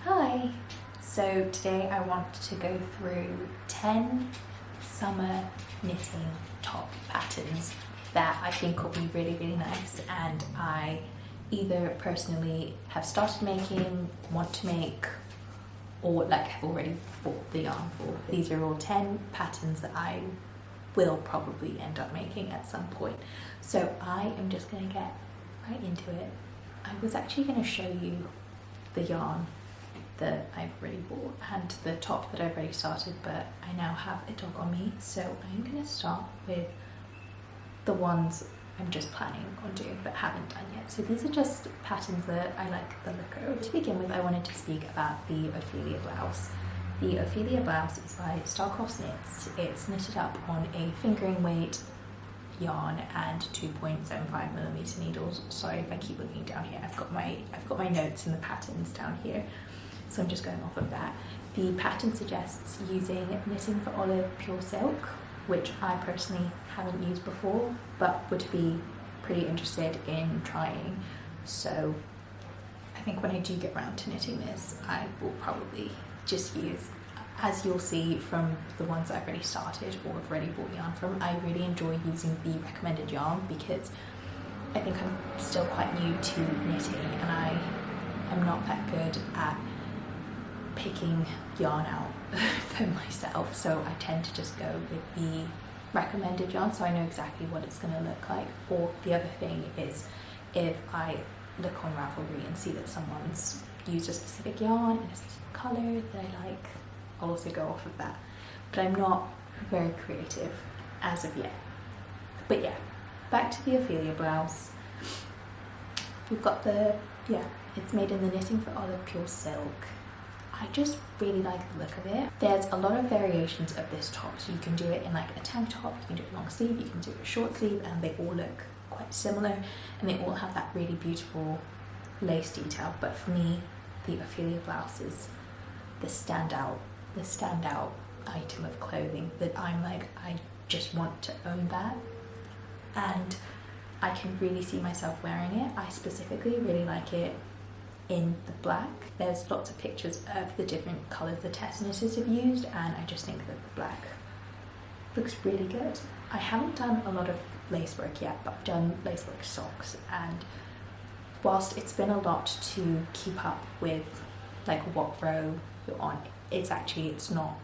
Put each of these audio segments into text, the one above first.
Hi! So today I want to go through 10 summer knitting top patterns that I think will be really nice and I either personally have started making, want to make, or like have already bought the yarn for. These are all 10 patterns that I will probably end up making at some point. So I am just going to get right into it. I was actually going to show you the yarn that I've already bought and the top that I've already started, but I now have a dog on me, so I'm going to start with the ones I'm just planning on doing but haven't done yet. So these are just patterns that I like the look of. To begin with, I wanted to speak about the Ophelia blouse. The Ophelia blouse is by Starcross Knits. It's knitted up on a fingering weight yarn and 2.75mm needles. Sorry if I keep looking down here. I've got my notes and the patterns down here, so I'm just going off of that. The pattern suggests using Knitting for Olive Pure Silk, which I personally haven't used before but would be pretty interested in trying. So I think when I do get around to knitting this, I will probably just use, as you'll see from the ones I've already started or have already bought yarn from, I really enjoy using the recommended yarn because I think I'm still quite new to knitting and I am not that good at picking yarn out for myself, so I tend to just go with the recommended yarn so I know exactly what it's going to look like. Or the other thing is, if I look on Ravelry and see that someone's used a specific yarn in a specific colour that I like, I'll also go off of that. But I'm not very creative as of yet. But yeah, back to the Ophelia blouse. We've got it's made in the Knitting for Olive Pure Silk. I just really like the look of it. There's a lot of variations of this top, so you can do it in like a tank top, you can do it long sleeve, you can do it short sleeve, and they all look quite similar and they all have that really beautiful lace detail. But for me, the Ophelia blouse is the standout item of clothing that I'm like, I just want to own that, and I can really see myself wearing it. I specifically really like it in the black. There's lots of pictures of the different colours the test knitters have used, and I just think that the black looks really good. I haven't done a lot of lace work yet, but I've done lace work socks, and whilst it's been a lot to keep up with like what row you're on, it's not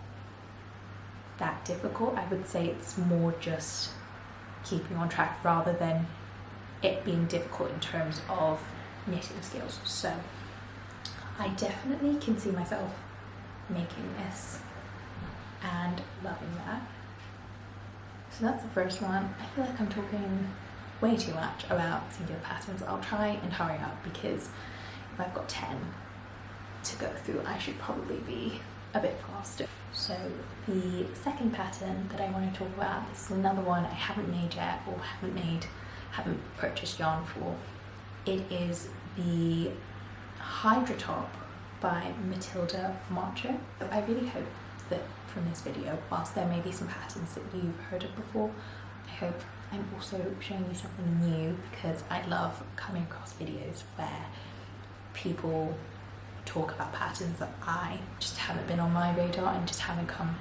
that difficult. I would say it's more just keeping on track rather than it being difficult in terms of knitting skills. So I definitely can see myself making this and loving that. So that's the first one. I feel like I'm talking way too much about singular patterns. I'll try and hurry up because if I've got 10 to go through, I should probably be a bit faster. So the second pattern that I want to talk about, this is another one I haven't made yet or haven't purchased yarn for. It is the Hydra top by Matilda Marcher. I really hope that from this video, whilst there may be some patterns that you've heard of before, I hope I'm also showing you something new, because I love coming across videos where people talk about patterns that I just haven't been on my radar and just haven't come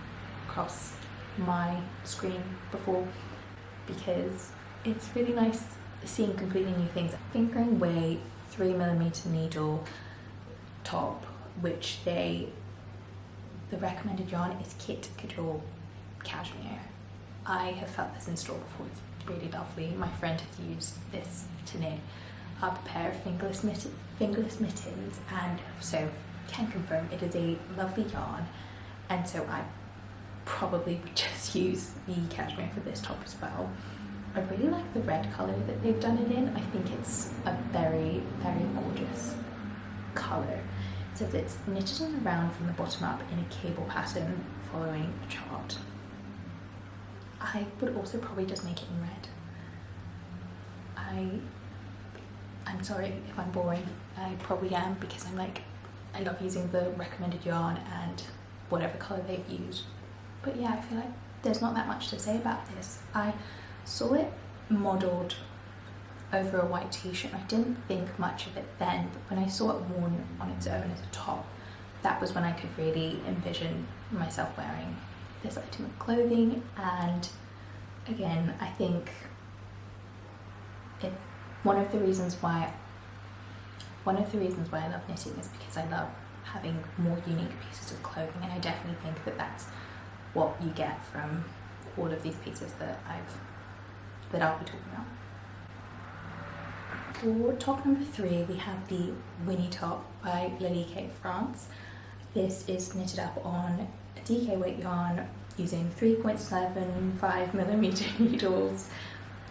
across my screen before, because it's really nice seeing completely new things. Fingering weight 3mm needle top, which the recommended yarn is Kit Couture Cashmere. I have felt this in store before. It's really lovely. My friend has used this to knit up a pair of fingerless mittens, and so can confirm it is a lovely yarn, and so I probably would just use the cashmere for this top as well. I really like the red colour that they've done it in. I think it's a very gorgeous colour. So it's knitted on around from the bottom up in a cable pattern following a chart. I would also probably just make it in red. I'm sorry if I'm boring. I probably am, because I love using the recommended yarn and whatever colour they've used. But yeah, I feel like there's not that much to say about this. I saw it modelled over a white t-shirt. I didn't think much of it then, but when I saw it worn on its own as a top, that was when I could really envision myself wearing this item of clothing. And again, I think it's one of the reasons why I love knitting is because I love having more unique pieces of clothing, and I definitely think that that's what you get from all of these pieces that I'll be talking about. For top number 3, we have the Winnie top by Lalique France. This is knitted up on a DK weight yarn using 3.75mm needles.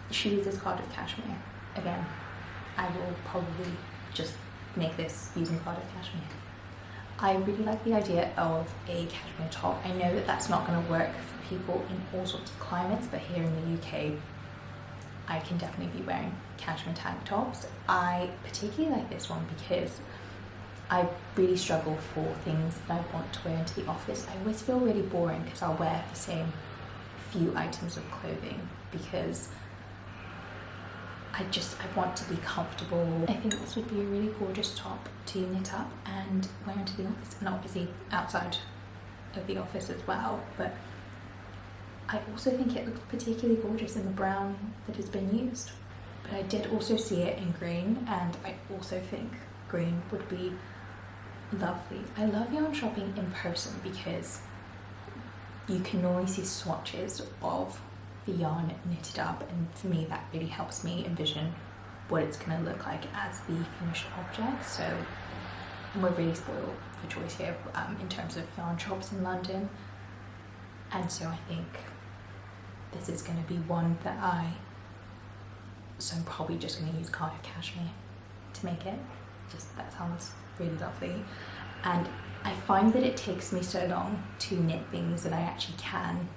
She uses Cardiff cashmere. Again, I will probably just make this using Cardiff cashmere. I really like the idea of a cashmere top. I know that that's not going to work for people in all sorts of climates, but here in the UK, I can definitely be wearing cashmere tank tops. I particularly like this one because I really struggle for things that I want to wear into the office. I always feel really boring because I'll wear the same few items of clothing because I want to be comfortable. I think this would be a really gorgeous top to knit up and wear into the office, and obviously outside of the office as well. But I also think it looks particularly gorgeous in the brown that has been used. But I did also see it in green, and I also think green would be lovely. I love yarn shopping in person because you can normally see swatches of the yarn knitted up, and for me that really helps me envision what it's going to look like as the finished object. So we're really spoiled for choice here in terms of yarn shops in London, and so I think this is going to be one that I'm probably just going to use Cardiff cashmere to make it. Just that sounds really lovely, and I find that it takes me so long to knit things that I actually can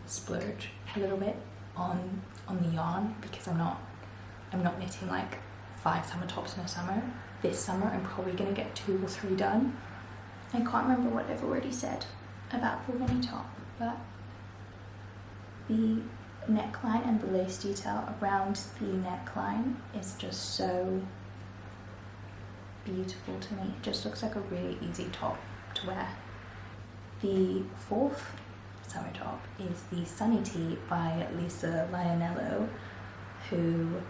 splurge a little bit on the yarn, because I'm not knitting like 5 summer tops in a summer. This summer I'm probably going to get 2 or 3 done. I can't remember what I've already said about the Winnie top, but the neckline and the lace detail around the neckline is just so beautiful to me. It just looks like a really easy top to wear. The 4th summer top is the Sunny Tea by Lisa Lionello, who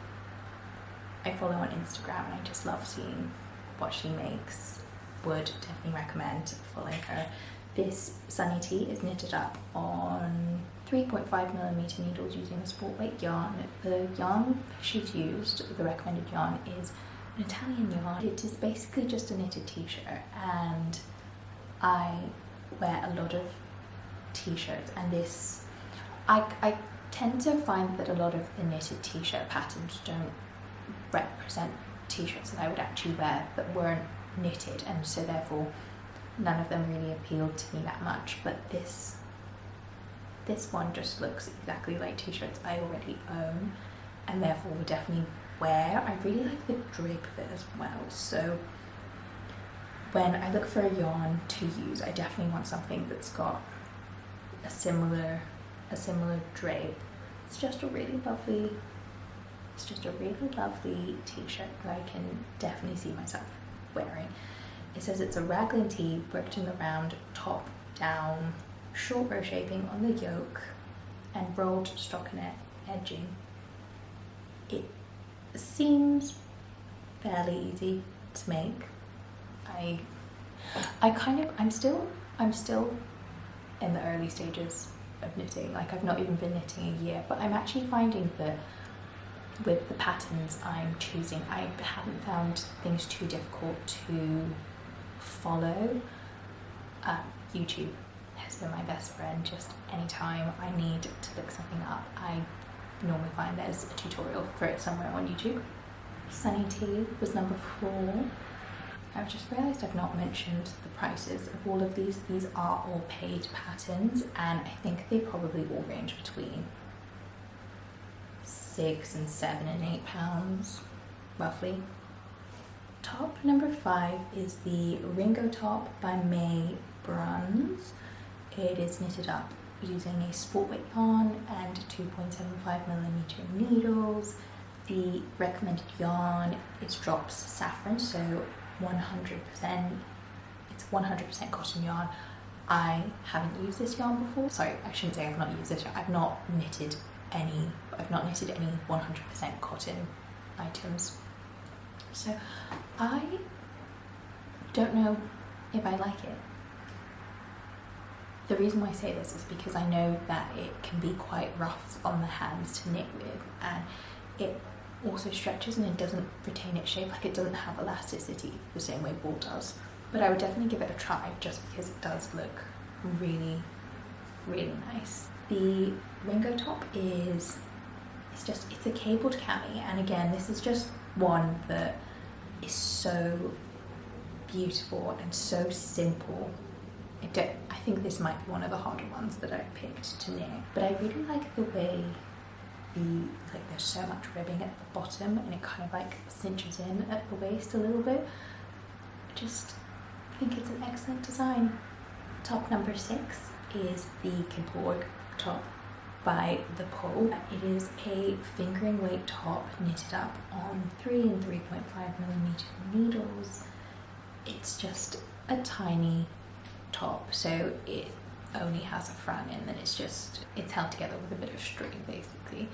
I follow on Instagram, and I just love seeing what she makes. Would definitely recommend following her. This Sunny Tea is knitted up on 3.5mm needles using a sport weight yarn. The yarn she's used, the recommended yarn, is an Italian yarn. It is basically just a knitted t-shirt, and I wear a lot of t-shirts, and this I tend to find that a lot of the knitted t-shirt patterns don't represent t-shirts that I would actually wear that weren't knitted, and so therefore none of them really appealed to me that much. But this one just looks exactly like t-shirts I already own, and therefore would definitely wear. I really like the drape of it as well, so when I look for a yarn to use, I definitely want something that's got a similar drape. It's just a really lovely t-shirt that I can definitely see myself wearing. It says it's a raglan tee worked in the round, top down, short row shaping on the yoke, and rolled stockinette edging. It seems fairly easy to make. I'm still in the early stages of knitting. Like, I've not even been knitting a year, but I'm actually finding that with the patterns I'm choosing, I haven't found things too difficult to follow. YouTube has been my best friend. Just anytime I need to look something up, I normally find there's a tutorial for it somewhere on YouTube. Sunny Tea was number 4. I've just realised I've not mentioned the prices of all of these. These are all paid patterns, and I think they probably all range between £6 and £7 and £8 roughly. Top number 5 is the Ringo top by May Bruns. It is knitted up using a sport weight yarn and 2.75mm needles. The recommended yarn is Drops Saffron, so 100%. It's 100% cotton yarn. I haven't used this yarn before. Sorry, I shouldn't say I've not used this yarn. I've not knitted any 100% cotton items. So I don't know if I like it. The reason why I say this is because I know that it can be quite rough on the hands to knit with, and it also stretches and it doesn't retain its shape, like it doesn't have elasticity the same way wool does. But I would definitely give it a try just because it does look really, really nice. The Ringo top it's a cabled cami, and again, this is just one that is so beautiful and so simple. I think this might be one of the harder ones that I've picked to knit, but I really like the way there's so much ribbing at the bottom and it kind of like cinches in at the waist a little bit. I just think it's an excellent design. Top number 6 is the Kiborg top by The Pole. It is a fingering weight top knitted up on 3 and 3.5mm needles. It's just a tiny top, so it only has a front and then it's held together with a bit of string basically.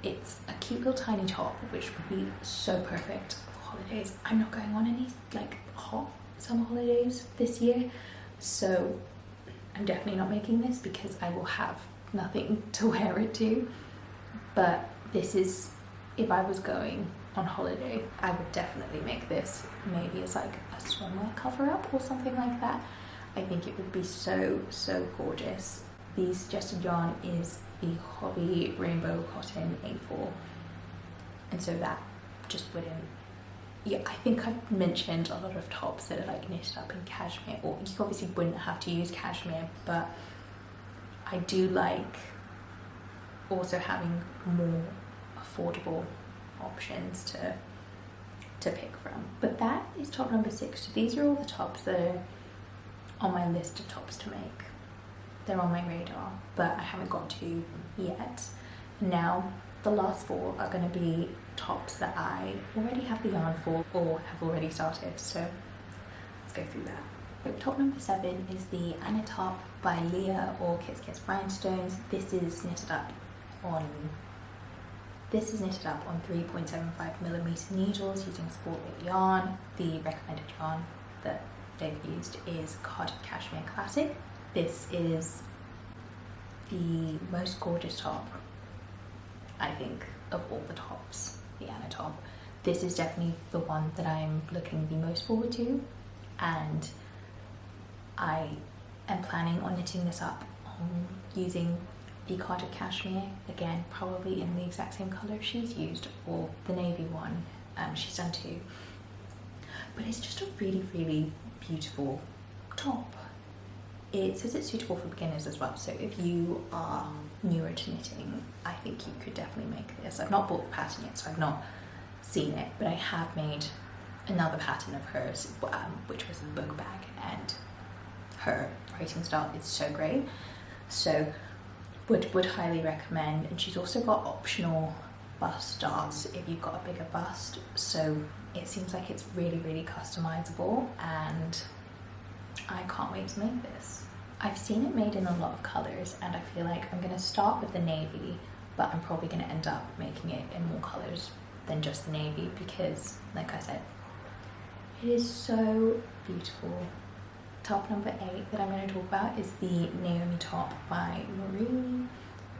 It's a cute little tiny top which would be so perfect for holidays. I'm not going on any like hot summer holidays this year, so I'm definitely not making this because I will have nothing to wear it to. But this is, if I was going on holiday, I would definitely make this maybe as like a swimwear cover up or something like that. I think it would be so, so gorgeous. The suggested yarn is the Hobbii Rainbow Cotton A4, and so that just wouldn't, yeah, I think I've mentioned a lot of tops that are like knitted up in cashmere, or you obviously wouldn't have to use cashmere, but I do like also having more affordable options to pick from. But that is top number 6. So these are all the tops that are on my list of tops to make. They're on my radar, but I haven't got to yet. Now, the last 4 are going to be tops that I already have the yarn for or have already started, so let's go through that. So top number 7 is the Anna top by Leah or Kits Kits Rhinestones. This is knitted up on 3.75mm needles using sport weight yarn. The recommended yarn that they've used is Cardiff Cashmere Classic. This is the most gorgeous top, I think, of all the tops, the Anna top. This is definitely the one that I'm looking the most forward to, and I am planning on knitting this up using the Cardiff Cashmere, again probably in the exact same colour she's used, or the navy one she's done too. But it's just a really, really beautiful top. It says it's suitable for beginners as well, so if you are newer to knitting, I think you could definitely make this. I've not bought the pattern yet, so I've not seen it, but I have made another pattern of hers, which was a book bag, and her writing style is so great, so would highly recommend. And she's also got optional bust darts if you've got a bigger bust, so it seems like it's really, really customizable, and I can't wait to make this. I've seen it made in a lot of colours, and I feel like I'm going to start with the navy, but I'm probably going to end up making it in more colours than just the navy because, like I said, it is so beautiful. Top number 8 that I'm going to talk about is the Naomi top by Marie.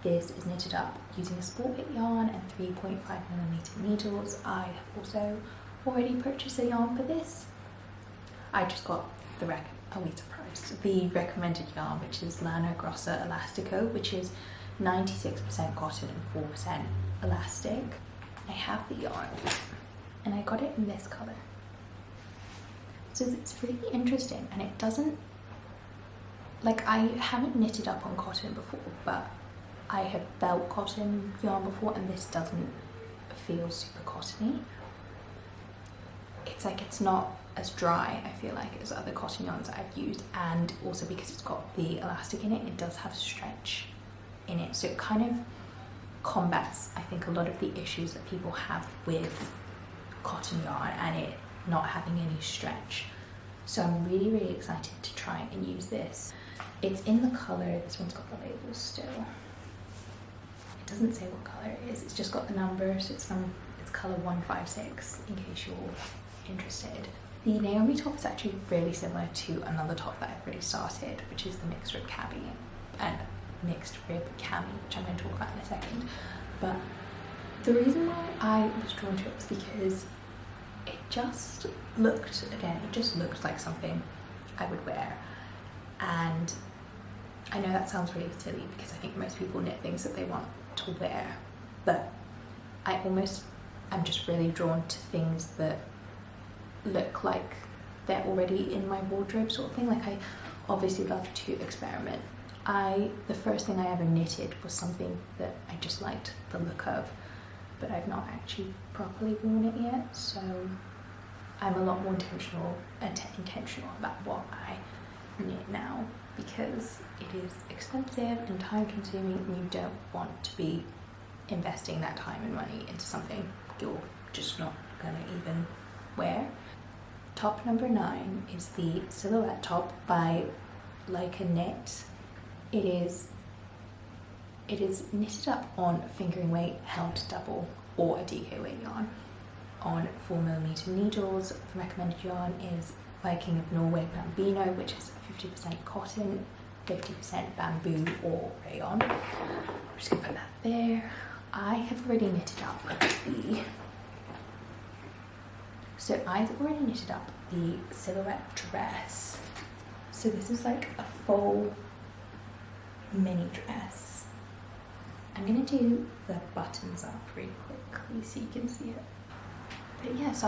This is knitted up using a sport weight yarn and 3.5mm needles. I have also already purchased a yarn for this. I just got the recommended yarn, which is Lana Grossa Elastico, which is 96% cotton and 4% elastic. I have the yarn and I got it in this colour. So it's really interesting, and it doesn't, like, I haven't knitted up on cotton before, but I have felt cotton yarn before, and this doesn't feel super cottony. It's like it's not as dry, I feel like, as other cotton yarns that I've used, and also because it's got the elastic in it, it does have stretch in it, so it kind of combats, I think, a lot of the issues that people have with cotton yarn and it not having any stretch. So I'm really, really excited to try and use this. It's in the colour, this one's got the label still. It doesn't say what colour it is, it's just got the number, so it's colour 156 in case you're interested. The Naomi top is actually really similar to another top that I've already started, which is the mixed rib cami and mixed rib cami, which I'm going to talk about in a second. But the reason why I was drawn to it was because it just looked, again, it just looked like something I would wear. And I know that sounds really silly because I think most people knit things that they want to wear, but I'm just really drawn to things that look like they're already in my wardrobe sort of thing. Like, I obviously love to experiment. The first thing I ever knitted was something that I just liked the look of, but I've not actually properly worn it yet, so I'm a lot more intentional about what I knit now, because it is expensive and time consuming and you don't want to be investing that time and money into something you're just not gonna even wear. Top number 9 is the silhouette top by Like a Knit. It is knitted up on fingering weight held double or a DK weight yarn on 4mm needles. The recommended yarn is Viking of Norway Bambino, which is 50% cotton, 50% bamboo or rayon. I'm just gonna put that there. I have already knitted up the silhouette dress. So this is like a full mini dress. I'm gonna do the buttons up really quickly so you can see it. But yeah, so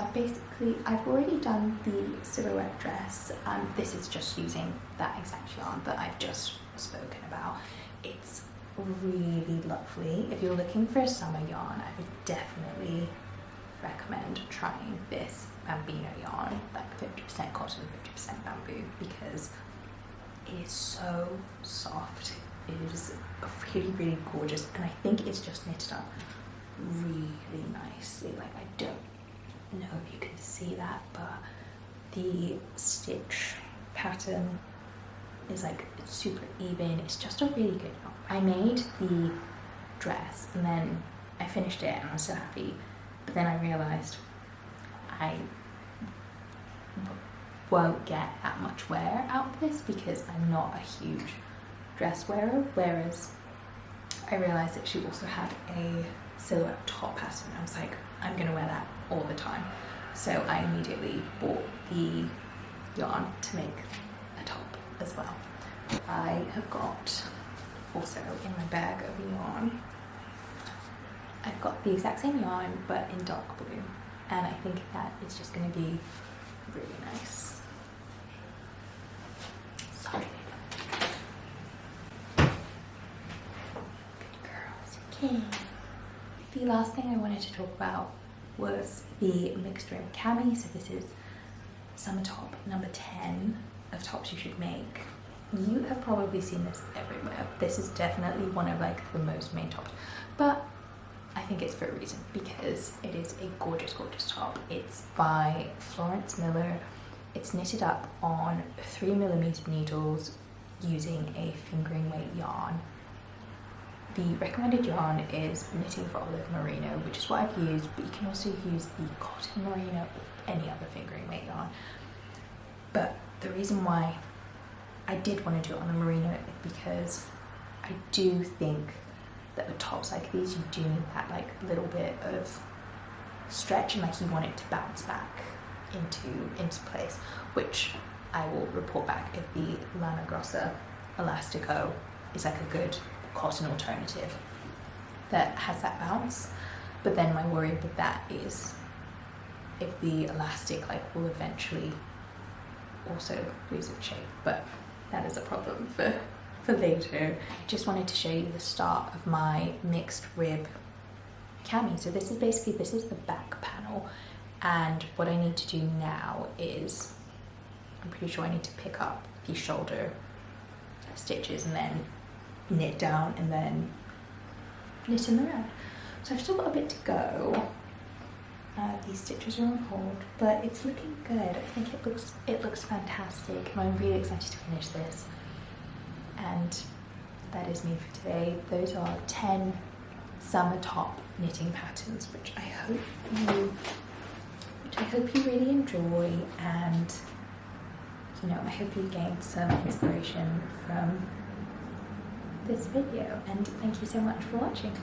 I've already done the silhouette dress. This is just using that exact yarn that I've just spoken about. It's really lovely. If you're looking for a summer yarn, I would definitely recommend trying this Bambino yarn, like 50% cotton, 50% bamboo, because it is so soft. It is really, really gorgeous, and I think it's just knitted up really nicely. Like, I don't know if you can see that, but the stitch pattern is like, it's super even. It's just a really good yarn. I made the dress and then I finished it and I was so happy, but then I realised I won't get that much wear out of this because I'm not a huge dress wearer, whereas I realised that she also had a silhouette top pattern. I was like, I'm gonna wear that all the time. So I immediately bought the yarn to make a top as well. I have got also in my bag of yarn, I've got the exact same yarn but in dark blue, and I think that is just going to be really nice. Sorry. Good girls. Okay. The last thing I wanted to talk about was the mixed rib cami. So this is summer top number 10 of tops you should make. You have probably seen this everywhere. This is definitely one of like the most main tops, but I think it's for a reason, because it is a gorgeous, gorgeous top. It's by Florence Miller. It's knitted up on 3mm needles using a fingering weight yarn. The recommended yarn is Knitting for Olive Merino, which is what I've used, but you can also use the cotton merino or any other fingering weight yarn. But the reason why I did want to do it on a merino is because I do think that with tops like these, you do need that like little bit of stretch, and like you want it to bounce back into place, which I will report back if the Lana Grossa Elastico is like a good cotton alternative that has that bounce. But then my worry with that is if the elastic like will eventually also lose its shape, but that is a problem for later. I just wanted to show you the start of my mixed rib cami. So this is the back panel, and what I need to do now is, I'm pretty sure I need to pick up the shoulder stitches and then knit down and then knit in the round. So I've still got a bit to go, these stitches are on hold, but it's looking good. I think it looks fantastic, and I'm really excited to finish this. And that is me for today. Those are 10 summer top knitting patterns, which I hope you really enjoy, and I hope you gained some inspiration from this video. And thank you so much for watching.